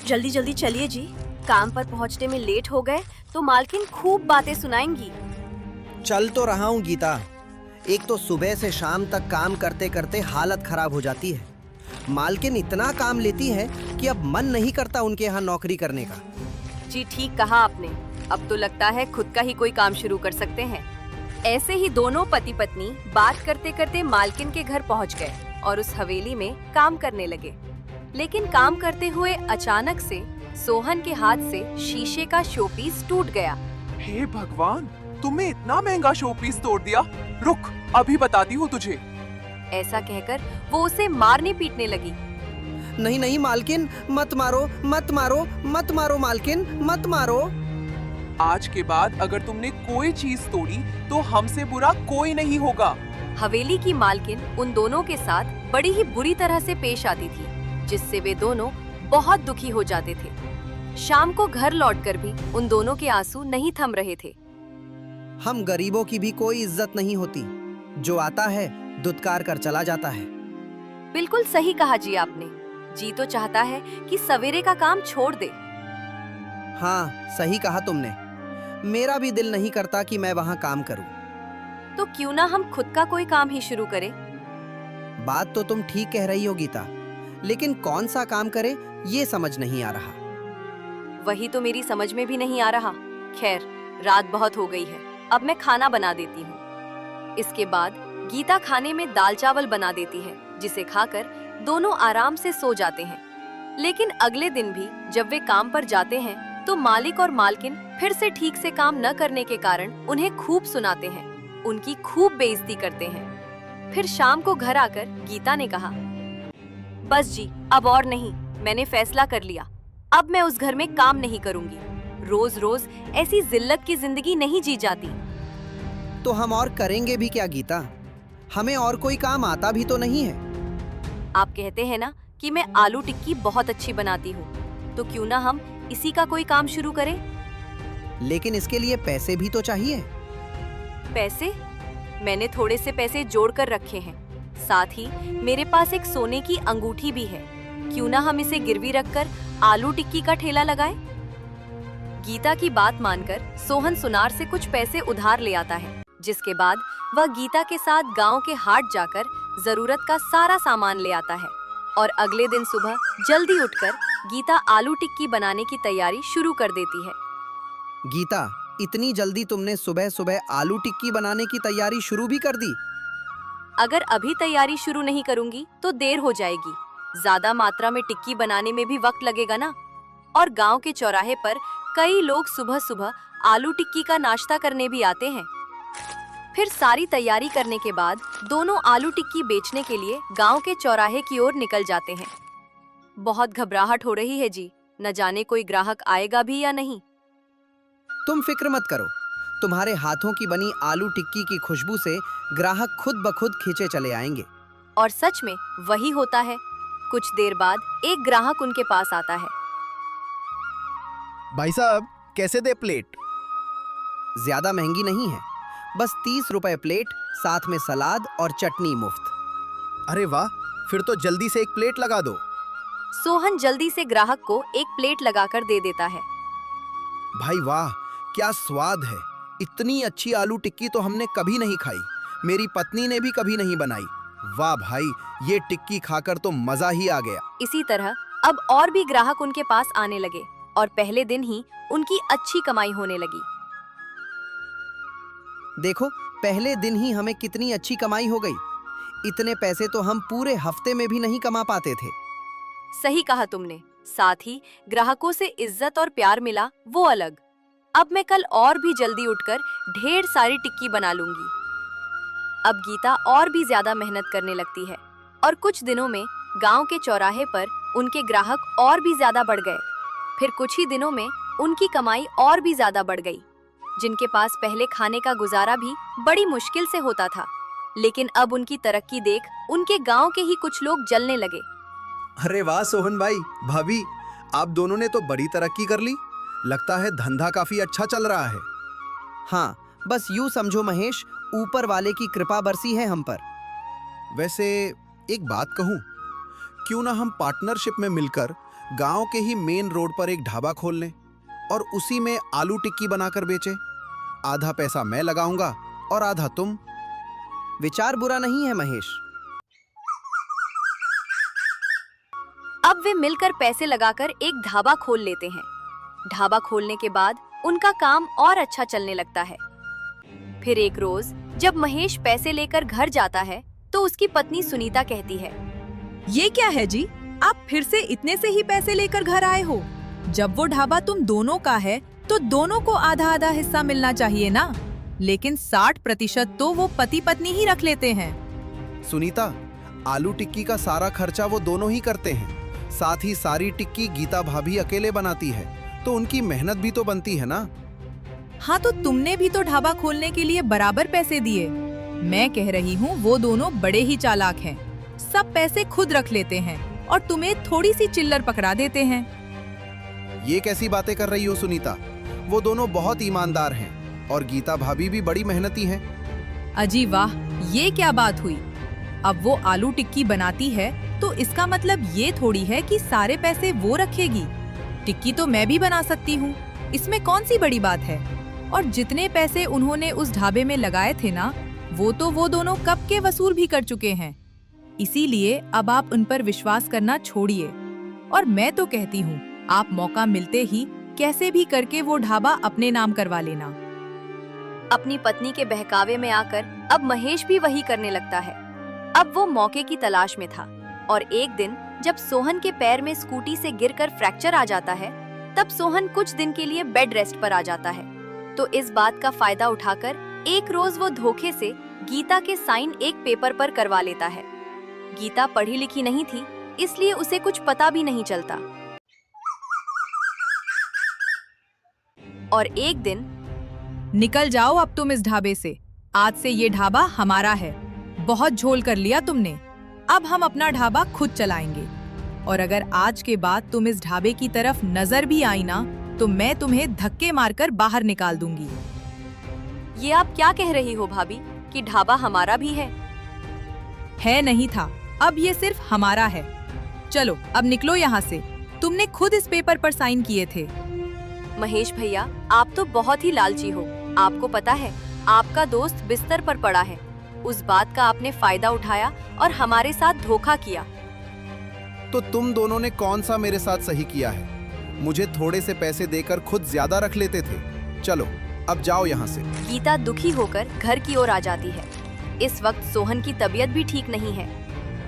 जल्दी जल्दी चलिए जी, काम पर पहुंचने में लेट हो गए तो मालकिन खूब बातें सुनाएंगी। चल तो रहा हूँ गीता। एक तो सुबह से शाम तक काम करते करते हालत खराब हो जाती है। मालकिन इतना काम लेती है कि अब मन नहीं करता उनके यहाँ नौकरी करने का। जी ठीक कहा आपने, अब तो लगता है खुद का ही कोई काम शुरू कर सकते हैं। ऐसे ही दोनों पति पत्नी बात करते करते मालकिन के घर पहुंच गए और उस हवेली में काम करने लगे। लेकिन काम करते हुए अचानक से सोहन के हाथ से शीशे का शोपीस टूट गया। हे भगवान, तुमने इतना महंगा शोपीस तोड़ दिया। रुक, अभी बताती हूँ तुझे। ऐसा कहकर वो उसे मारने पीटने लगी। नहीं नहीं मालकिन, मत मारो मत मारो मत मारो मालकिन, मत मारो। आज के बाद अगर तुमने कोई चीज तोड़ी तो हमसे बुरा कोई नहीं होगा। हवेली की मालकिन उन दोनों के साथ बड़ी ही बुरी तरह से पेश आती थी, जिससे वे दोनों बहुत दुखी हो जाते थे। शाम को घर लौटकर भी उन दोनों के आंसू नहीं थम रहे थे। हम गरीबों की भी कोई इज्जत नहीं होती, जो आता है दुत्कार कर चला जाता है। बिल्कुल सही कहा जी आपने। जी तो चाहता है कि सवेरे का काम छोड़ दे। हाँ, सही कहा तुमने। मेरा भी दिल नहीं करता कि मैं वहाँ काम करूँ। तो क्यों ना हम खुद का कोई काम ही शुरू करें? बात तो तुम ठीक कह रही हो गीता, लेकिन कौन सा काम करें ये समझ नहीं आ रहा। वही तो मेरी समझ में भी नहीं आ रहा। खैर, रात बहुत हो गई है, अब मैं खाना बना देती हूँ। इसके बाद गीता खाने में दाल चावल बना देती है, जिसे खाकर दोनों आराम से सो जाते हैं। लेकिन अगले दिन भी जब वे काम पर जाते हैं तो मालिक और मालकिन फिर से ठीक से काम न करने के कारण उन्हें खूब सुनाते हैं, उनकी खूब बेइज्जती करते हैं। फिर शाम को घर आकर गीता ने कहा, बस जी, अब और नहीं, मैंने फैसला कर लिया। अब मैं उस घर में काम नहीं करूंगी। रोज रोज ऐसी जिल्लत की जिंदगी नहीं जी जाती। तो हम और करेंगे भी क्या गीता? हमें और कोई काम आता भी तो नहीं है। आप कहते हैं ना कि मैं आलू टिक्की बहुत अच्छी बनाती हूँ, तो क्यों ना हम इसी का कोई काम शुरू करें? लेकिन इसके लिए पैसे भी तो चाहिए। पैसे? मैंने थोड़े से पैसे जोड़ कर रखे हैं। साथ ही मेरे पास एक सोने की अंगूठी भी है। क्यों ना हम इसे गिरवी रखकर आलू टिक्की का ठेला लगाएं? गीता की बात मानकर सोहन सुनार से कुछ पैसे उधार ले आता है, जिसके बाद वह गीता के साथ गांव के हाट जाकर जरूरत का सारा सामान ले आता है। और अगले दिन सुबह जल्दी उठकर गीता आलू टिक्की बनाने की तैयारी शुरू कर देती है। गीता, इतनी जल्दी तुमने सुबह सुबह आलू टिक्की बनाने की तैयारी शुरू भी कर दी? अगर अभी तैयारी शुरू नहीं करूंगी तो देर हो जाएगी। ज्यादा मात्रा में टिक्की बनाने में भी वक्त लगेगा ना। और गांव के चौराहे पर कई लोग सुबह सुबह आलू टिक्की का नाश्ता करने भी आते हैं। फिर सारी तैयारी करने के बाद दोनों आलू टिक्की बेचने के लिए गांव के चौराहे की ओर निकल जाते हैं। बहुत घबराहट हो रही है जी, न जाने कोई ग्राहक आएगा भी या नहीं। तुम फिक्र मत करो, तुम्हारे हाथों की बनी आलू टिक्की की खुशबू से ग्राहक खुद ब खुद खींचे चले आएंगे। और सच में वही होता है। कुछ देर बाद एक ग्राहक उनके पास आता है। भाई साहब, कैसे दे प्लेट? ज्यादा महंगी नहीं है, बस 30 रुपए प्लेट, साथ में सलाद और चटनी मुफ्त। अरे वाह, फिर तो जल्दी से एक प्लेट लगा दो। सोहन जल्दी से ग्राहक को एक प्लेट लगाकर दे देता है। भाई वाह, क्या स्वाद है! इतनी अच्छी आलू टिक्की तो हमने कभी नहीं खाई। मेरी पत्नी ने भी कभी नहीं बनाई। वाह भाई, ये टिक्की खाकर तो मजा ही आ गया। इसी तरह अब और भी ग्राहक उनके पास आने लगे और पहले दिन ही उनकी अच्छी कमाई होने लगी। देखो, पहले दिन ही हमें कितनी अच्छी कमाई हो गई। इतने पैसे तो हम पूरे हफ्ते में भी नहीं कमा पाते थे। सही कहा तुमने। साथ ही ग्राहकों से इज्जत और प्यार मिला, वो अलग। अब मैं कल और भी जल्दी उठकर ढेर सारी टिक्की बना लूंगी। अब गीता और भी ज्यादा मेहनत करने लगती है और कुछ दिनों में गांव के चौराहे पर उनके ग्राहक और भी ज्यादा बढ़ गए। फिर कुछ ही दिनों में उनकी कमाई और भी ज्यादा बढ़ गई। जिनके पास पहले खाने का गुजारा भी बड़ी मुश्किल से होता था, लेकिन अब उनकी तरक्की देख उनके गांव के ही कुछ लोग जलने लगे। अरे वाह सोहन भाई, भाभी, आप दोनों ने तो बड़ी तरक्की कर ली। लगता है धंधा काफी अच्छा चल रहा है। हाँ, बस यूं समझो महेश, ऊपर वाले की कृपा बरसी है हम पर। वैसे एक बात कहूं, क्यों ना हम पार्टनरशिप में मिलकर गांव के ही मेन रोड पर एक ढाबा खोल लें और उसी में आलू टिक्की बनाकर बेचें। आधा पैसा मैं लगाऊंगा और आधा तुम। विचार बुरा नहीं है महेश। अब वे मिलकर पैसे लगाकर एक ढाबा खोल लेते हैं। ढाबा खोलने के बाद उनका काम और अच्छा चलने लगता है। फिर एक रोज जब महेश पैसे लेकर घर जाता है तो उसकी पत्नी सुनीता कहती है, ये क्या है जी, आप फिर से इतने से ही पैसे लेकर घर आए हो? जब वो ढाबा तुम दोनों का है तो दोनों को आधा आधा हिस्सा मिलना चाहिए ना। लेकिन 60% तो वो पति पत्नी ही रख लेते हैं। सुनीता, आलू टिक्की का सारा खर्चा वो दोनों ही करते हैं। साथ ही सारी टिक्की गीता भाभी अकेले बनाती है, तो उनकी मेहनत भी तो बनती है ना। हाँ, तो तुमने भी तो ढाबा खोलने के लिए बराबर पैसे दिए। मैं कह रही हूँ वो दोनों बड़े ही चालाक हैं। सब पैसे खुद रख लेते हैं और तुम्हें थोड़ी सी चिल्लर पकड़ा देते हैं। ये कैसी बातें कर रही हो सुनीता? वो दोनों बहुत ईमानदार हैं और गीता भाभी भी बड़ी मेहनती हैं। अजी वाह, ये क्या बात हुई? अब वो आलू टिक्की बनाती है तो इसका मतलब ये थोड़ी है कि सारे पैसे वो रखेगी। टिक्की तो मैं भी बना सकती हूँ, इसमें कौन सी बड़ी बात है। और जितने पैसे उन्होंने उस ढाबे में लगाए थे ना, वो दोनों कब के वसूल भी कर चुके हैं। इसीलिए अब आप उन पर विश्वास करना छोड़िए। और मैं तो कहती हूँ आप मौका मिलते ही कैसे भी करके वो ढाबा अपने नाम करवा लेना। अपनी पत्नी के बहकावे में आकर अब महेश भी वही करने लगता है। अब वो मौके की तलाश में था और एक दिन जब सोहन के पैर में स्कूटी से गिरकर फ्रैक्चर आ जाता है, तब सोहन कुछ दिन के लिए बेड रेस्ट पर आ जाता है। तो इस बात का फायदा उठाकर एक रोज वो धोखे से गीता के साइन एक पेपर पर करवा लेता है। गीता पढ़ी लिखी नहीं थी, इसलिए उसे कुछ पता भी नहीं चलता। और एक दिन, निकल जाओ अब तुम इस ढाबे से। आज से ये ढाबा हमारा है। बहुत झोल कर लिया तुमने। अब हम अपना ढाबा खुद चलाएंगे। और अगर आज के बाद तुम इस ढाबे की तरफ नजर भी आई ना, तो मैं तुम्हें धक्के मारकर बाहर निकाल दूंगी। ये आप क्या कह रही हो भाभी कि ढाबा हमारा भी है? है नहीं था, अब ये सिर्फ हमारा है। चलो अब निकलो यहाँ से। तुमने खुद इस पेपर पर साइन किए थे। महेश भैया, आप तो बहुत ही लालची हो। आपको पता है, आपका दोस्त बिस्तर पर पड़ा है। उस बात का आपने फायदा उठाया और हमारे साथ धोखा किया। तो तुम दोनों ने कौन सा मेरे साथ सही किया है? मुझे थोड़े से पैसे देकर खुद ज्यादा रख लेते थे। चलो अब जाओ यहाँ से। गीता दुखी होकर घर की ओर आ जाती है। इस वक्त सोहन की तबीयत भी ठीक नहीं है।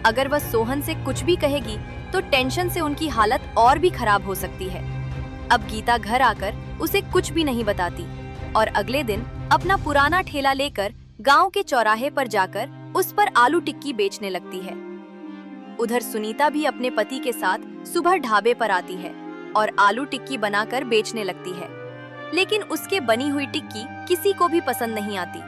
अगर वह सोहन से कुछ भी कहेगी तो टेंशन से उनकी हालत और भी खराब हो सकती है। अब गीता घर आकर उसे कुछ भी नहीं बताती और अगले दिन अपना पुराना ठेला लेकर गांव के चौराहे पर जाकर उस पर आलू टिक्की बेचने लगती है। उधर सुनीता भी अपने पति के साथ सुबह ढाबे पर आती है और आलू टिक्की बनाकर बेचने लगती है। लेकिन उसके बनी हुई टिक्की किसी को भी पसंद नहीं आती।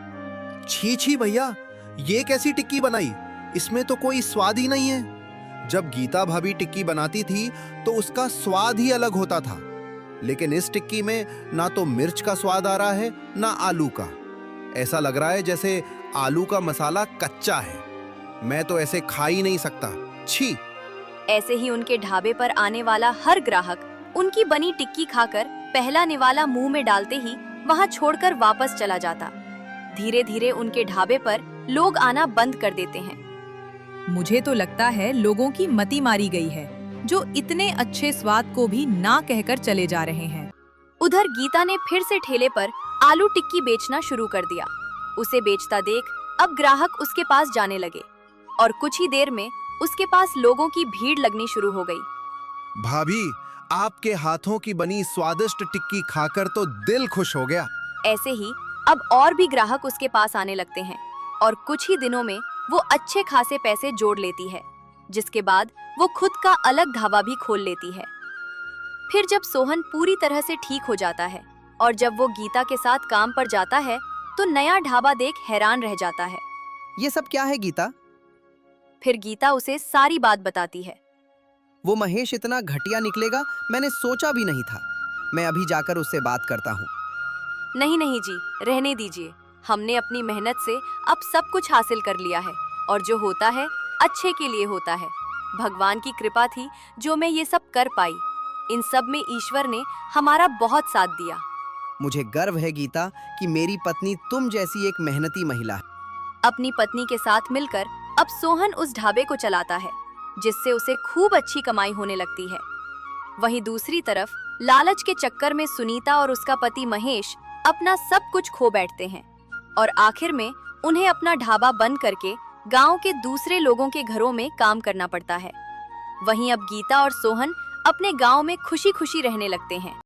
छी छी भैया, ये कैसी टिक्की बनाई? इसमें तो कोई स्वाद ही नहीं है। जब गीता भाभी टिक्की बनाती थी तो उसका स्वाद ही अलग होता था, लेकिन इस टिक्की में ना तो मिर्च का स्वाद आ रहा है ना आलू का। ऐसा लग रहा है जैसे आलू का मसाला कच्चा है। मैं तो ऐसे खा ही नहीं सकता। छी। ऐसे ही उनके ढाबे पर आने वाला हर ग्राहक उनकी बनी टिक्की खाकर पहला निवाला मुंह में डालते ही वहां छोड़कर वापस चला जाता। धीरे धीरे उनके ढाबे पर लोग आना बंद कर देते हैं। मुझे तो लगता है लोगों की मति मारी गई है, जो इतने अच्छे स्वाद को भी ना कहकर चले जा रहे हैं। उधर गीता ने फिर से ठेले पर आलू टिक्की बेचना शुरू कर दिया। उसे बेचता देख अब ग्राहक उसके पास जाने लगे और कुछ ही देर में उसके पास लोगों की भीड़ लगनी शुरू हो गई। भाभी, आपके हाथों की बनी स्वादिष्ट टिक्की खाकर तो दिल खुश हो गया। ऐसे ही अब और भी ग्राहक उसके पास आने लगते हैं और कुछ ही दिनों में वो अच्छे खासे पैसे जोड़ लेती है, जिसके बाद वो खुद का अलग ढाबा भी खोल लेती है। फिर जब सोहन पूरी तरह से ठीक हो जाता है और जब वो गीता के साथ काम पर जाता है तो नया ढाबा देख हैरान रह जाता है। ये सब क्या है गीता? फिर गीता उसे सारी बात बताती है। वो महेश इतना घटिया निकलेगा मैंने सोचा भी नहीं था। मैं अभी जाकर उससे बात करता हूँ। नहीं नहीं जी, रहने दीजिए। हमने अपनी मेहनत से अब सब कुछ हासिल कर लिया है और जो होता है अच्छे के लिए होता है। भगवान की कृपा थी जो मैं ये सब कर पाई। इन सब में ईश्वर ने हमारा बहुत साथ दिया। मुझे गर्व है गीता कि मेरी पत्नी तुम जैसी एक मेहनती महिला है। अपनी पत्नी के साथ मिलकर अब सोहन उस ढाबे को चलाता है, जिससे उसे खूब अच्छी कमाई होने लगती है। वहीं दूसरी तरफ लालच के चक्कर में सुनीता और उसका पति महेश अपना सब कुछ खो बैठते हैं और आखिर में उन्हें अपना ढाबा बंद करके गांव के दूसरे लोगों के घरों में काम करना पड़ता है। वहीं अब गीता और सोहन अपने गांव में खुशी खुशी रहने लगते हैं।